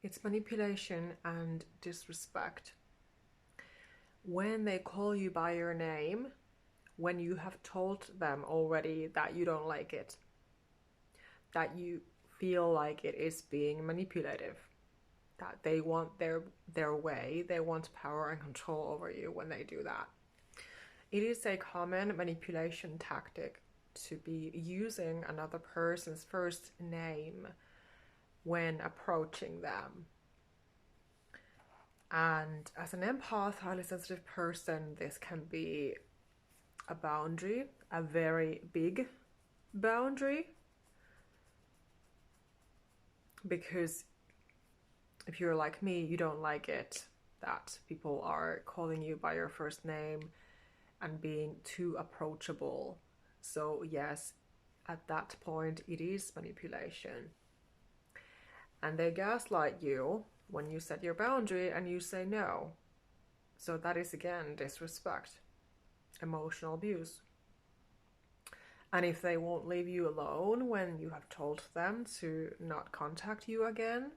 It's manipulation and disrespect. When they call you by your name, when you have told them already that you don't like it, that you feel like it is being manipulative, that they want their way, they want power and control over you when they do that. It is a common manipulation tactic to be using another person's first name when approaching them. And as an empath, highly sensitive person, this can be a boundary, a very big boundary. Because if you're like me, you don't like it that people are calling you by your first name and being too approachable. So yes, at that point, it is manipulation. And they gaslight you when you set your boundary and you say no. So that is again disrespect, emotional abuse. And if they won't leave you alone when you have told them to not contact you again,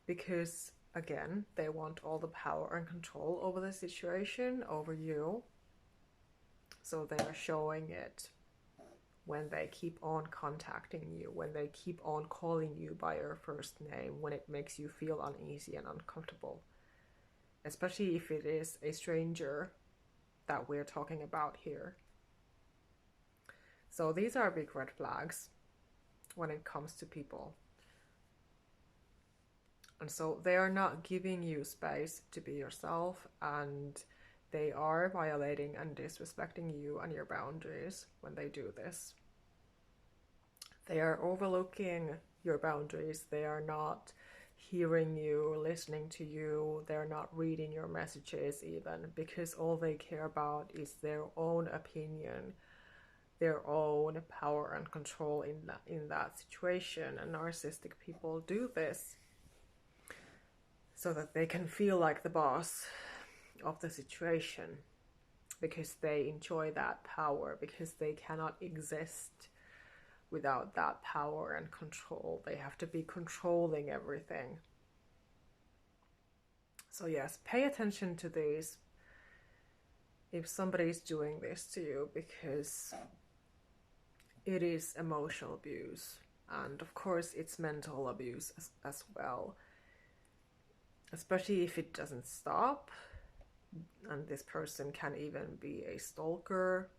because again, they want all the power and control over the situation, over you. So they are showing it when they keep on contacting you, when they keep on calling you by your first name, when it makes you feel uneasy and uncomfortable. Especially if it is a stranger that we're talking about here. So these are big red flags when it comes to people. And so they are not giving you space to be yourself, and they are violating and disrespecting you and your boundaries when they do this. They are overlooking your boundaries. They are not hearing you, listening to you. They're not reading your messages even, because all they care about is their own opinion, their own power and control in that situation. And narcissistic people do this so that they can feel like the boss of the situation, because they enjoy that power, because they cannot exist without that power and control. They have to be controlling everything. So yes, pay attention to these if somebody's doing this to you, because it is emotional abuse, and of course it's mental abuse as well. Especially if it doesn't stop, and this person can even be a stalker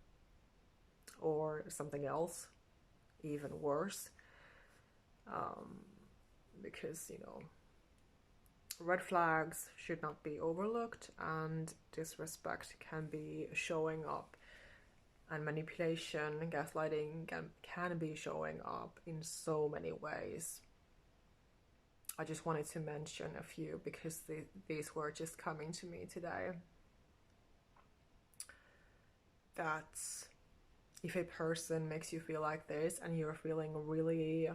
or something else even worse, because red flags should not be overlooked, and disrespect can be showing up, and manipulation and gaslighting can be showing up in so many ways. I just wanted to mention a few because these were just coming to me today. That if a person makes you feel like this and you're feeling really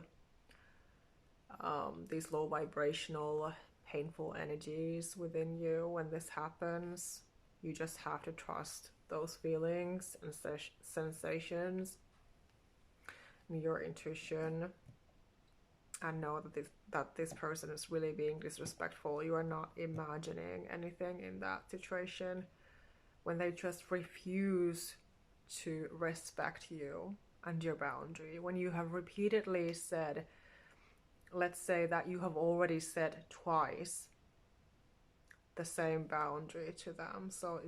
these low vibrational, painful energies within you when this happens, you just have to trust those feelings and sensations and your intuition, and know that this person is really being disrespectful. You are not imagining anything in that situation when they just refuse to respect you and your boundary. When you have repeatedly said, let's say that you have already said twice the same boundary to them, so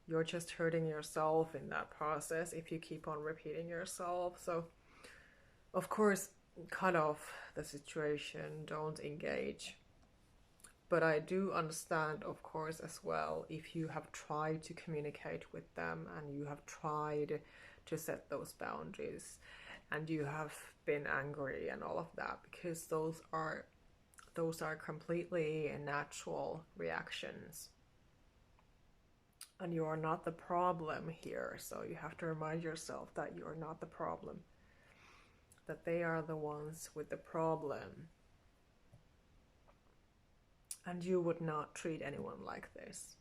you're just hurting yourself in that process if you keep on repeating yourself. So of course, cut off the situation, don't engage. But I do understand, of course, as well, if you have tried to communicate with them and you have tried to set those boundaries and you have been angry and all of that, because those are completely natural reactions. And you are not the problem here, so you have to remind yourself that you are not the problem, that they are the ones with the problem. And you would not treat anyone like this.